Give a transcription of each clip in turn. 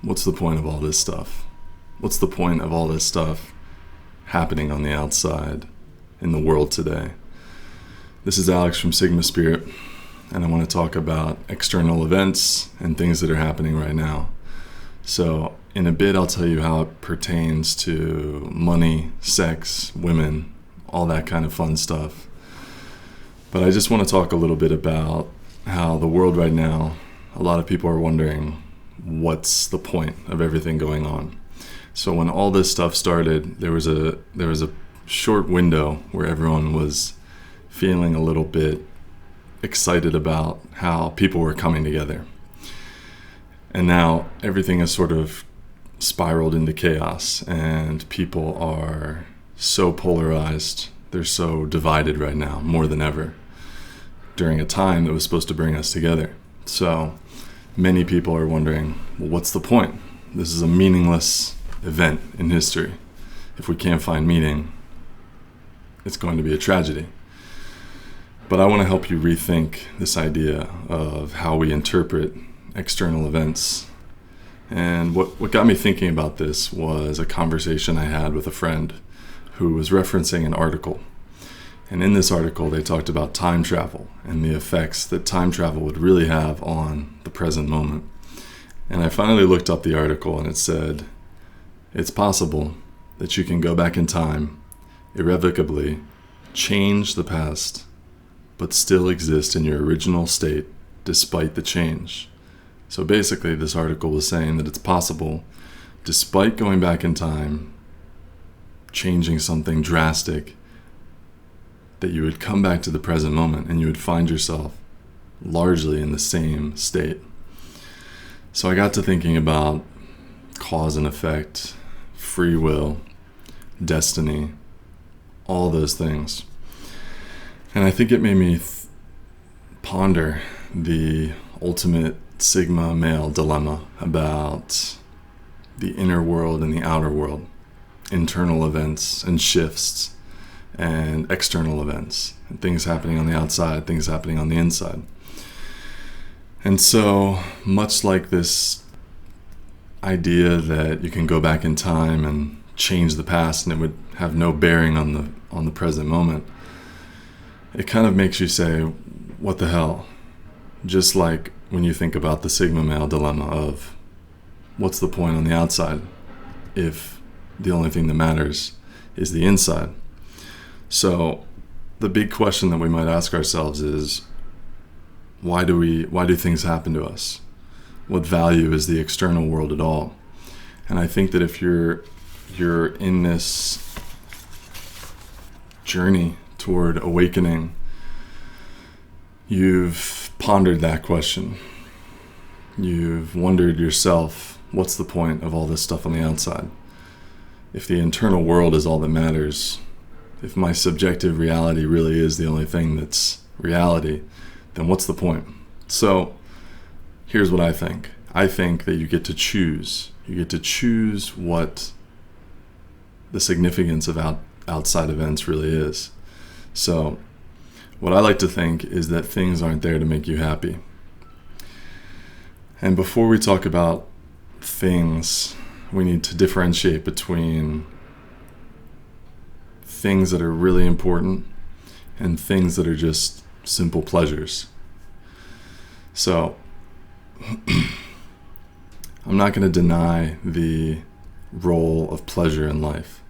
What's the point of all this stuff? What's the point of all this stuff happening on the outside in the world today? This is Alex from Sigma Spirit, and I want to talk about external events and things that are happening right now. So in a bit, I'll tell you how it pertains to money, sex, women, all that kind of fun stuff. But I just want to talk a little bit about how the world right now, a lot of people are wondering, what's the point of everything going on? So when all this stuff started, there was a short window where everyone was feeling a little bit excited about how people were coming together. And now everything has sort of spiraled into chaos, and people are so polarized. They're so divided right now, more than ever, during a time that was supposed to bring us together. So many people are wondering, well, what's the point? This is a meaningless event in history. If we can't find meaning, it's going to be a tragedy. But I want to help you rethink this idea of how we interpret external events. And what got me thinking about this was a conversation I had with a friend who was referencing an article. And in this article, they talked about time travel and the effects that time travel would really have on the present moment. And I finally looked up the article, and it said, it's possible that you can go back in time, irrevocably change the past, but still exist in your original state despite the change. So basically, this article was saying that it's possible, despite going back in time, changing something drastic, that you would come back to the present moment and you would find yourself largely in the same state. So I got to thinking about cause and effect, free will, destiny, all those things. And I think it made me ponder the ultimate Sigma male dilemma about the inner world and the outer world, internal events and shifts, and external events, and things happening on the outside, things happening on the inside. And so, much like this idea that you can go back in time and change the past and it would have no bearing on the present moment, it kind of makes you say, what the hell? Just like when you think about the Sigma male dilemma of what's the point on the outside if the only thing that matters is the inside? So the big question that we might ask ourselves is, why do things happen to us? What value is the external world at all? And I think that if you're in this journey toward awakening, you've pondered that question. You've wondered yourself, what's the point of all this stuff on the outside? If the internal world is all that matters, if my subjective reality really is the only thing that's reality, then what's the point? So here's what I think. I think that you get to choose. You get to choose what the significance of outside events really is. So what I like to think is that things aren't there to make you happy. And before we talk about things, we need to differentiate between things that are really important and things that are just simple pleasures. So I'm not going to deny the role of pleasure in life.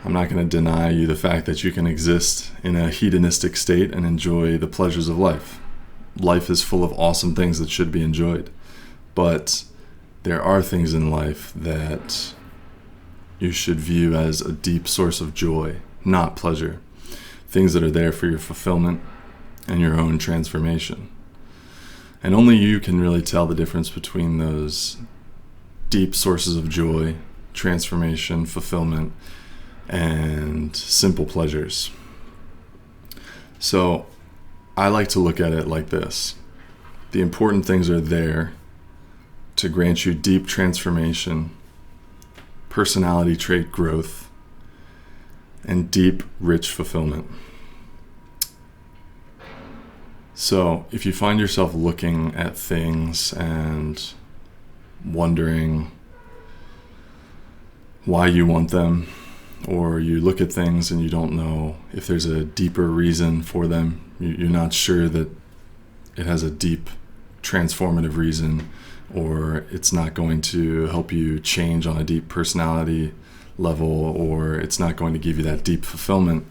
I'm not going to deny you the fact that you can exist in a hedonistic state and enjoy the pleasures of life. Life is full of awesome things that should be enjoyed. But there are things in life that you should view as a deep source of joy, not pleasure. Things that are there for your fulfillment and your own transformation. And only you can really tell the difference between those deep sources of joy, transformation, fulfillment, and simple pleasures. So I like to look at it like this. The important things are there to grant you deep transformation, personality trait growth, and deep, rich fulfillment. So if you find yourself looking at things and wondering why you want them, or you look at things and you don't know if there's a deeper reason for them. You're not sure that it has a deep transformative reason, or it's not going to help you change on a deep personality level, or it's not going to give you that deep fulfillment.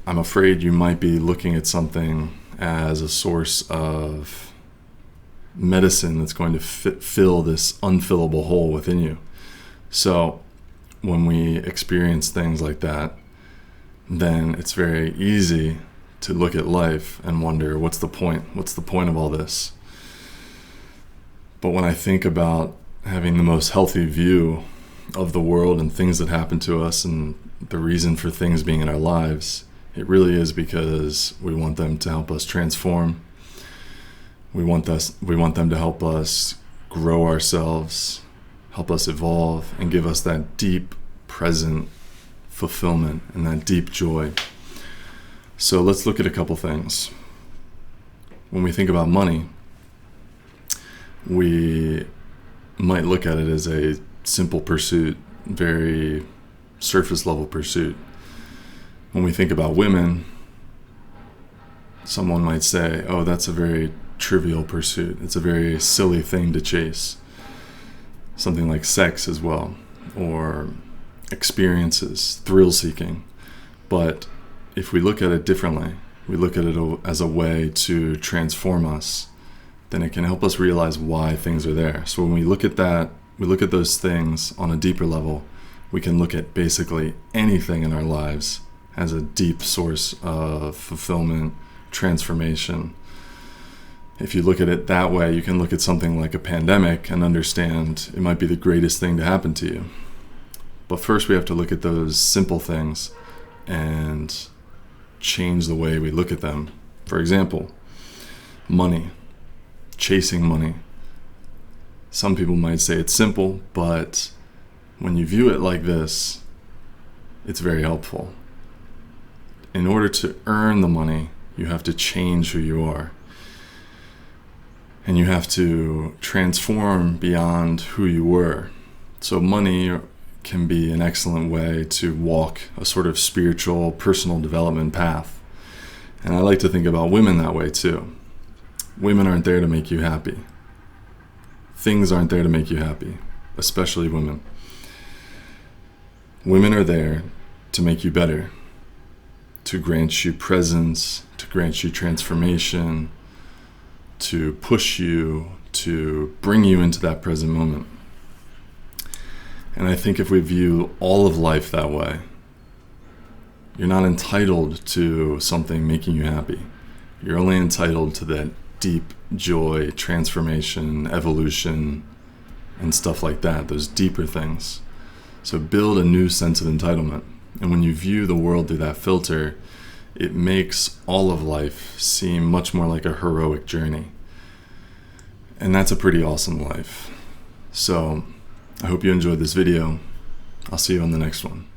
I'm afraid you might be looking at something as a source of medicine that's going to fill this unfillable hole within you. So when we experience things like that, then it's very easy to look at life and wonder, what's the point? What's the point of all this? But when I think about having the most healthy view of the world and things that happen to us and the reason for things being in our lives, it really is because we want them to help us transform. We want them to help us grow ourselves, help us evolve, and give us that deep present fulfillment and that deep joy. So let's look at a couple things. When we think about money, we might look at it as a simple pursuit, very surface level pursuit. When we think about women, someone might say, oh, that's a very trivial pursuit. It's a very silly thing to chase. Something like sex as well, or experiences, thrill seeking. But if we look at it differently, we look at it as a way to transform us, then it can help us realize why things are there. So when we look at that, we look at those things on a deeper level, we can look at basically anything in our lives as a deep source of fulfillment, transformation. If you look at it that way, you can look at something like a pandemic and understand it might be the greatest thing to happen to you. But first we have to look at those simple things and change the way we look at them. For example, money, chasing money. Some people might say it's simple, but when you view it like this, it's very helpful. In order to earn the money, you have to change who you are. And you have to transform beyond who you were. So money can be an excellent way to walk a sort of spiritual, personal development path. And I like to think about women that way too. Women aren't there to make you happy. Things aren't there to make you happy, especially women. Women are there to make you better, to grant you presence, to grant you transformation, to push you, to bring you into that present moment. And I think if we view all of life that way, you're not entitled to something making you happy. You're only entitled to that deep joy, transformation, evolution, and stuff like that, those deeper things. So build a new sense of entitlement. And when you view the world through that filter, it makes all of life seem much more like a heroic journey. And that's a pretty awesome life. So I hope you enjoyed this video. I'll see you on the next one.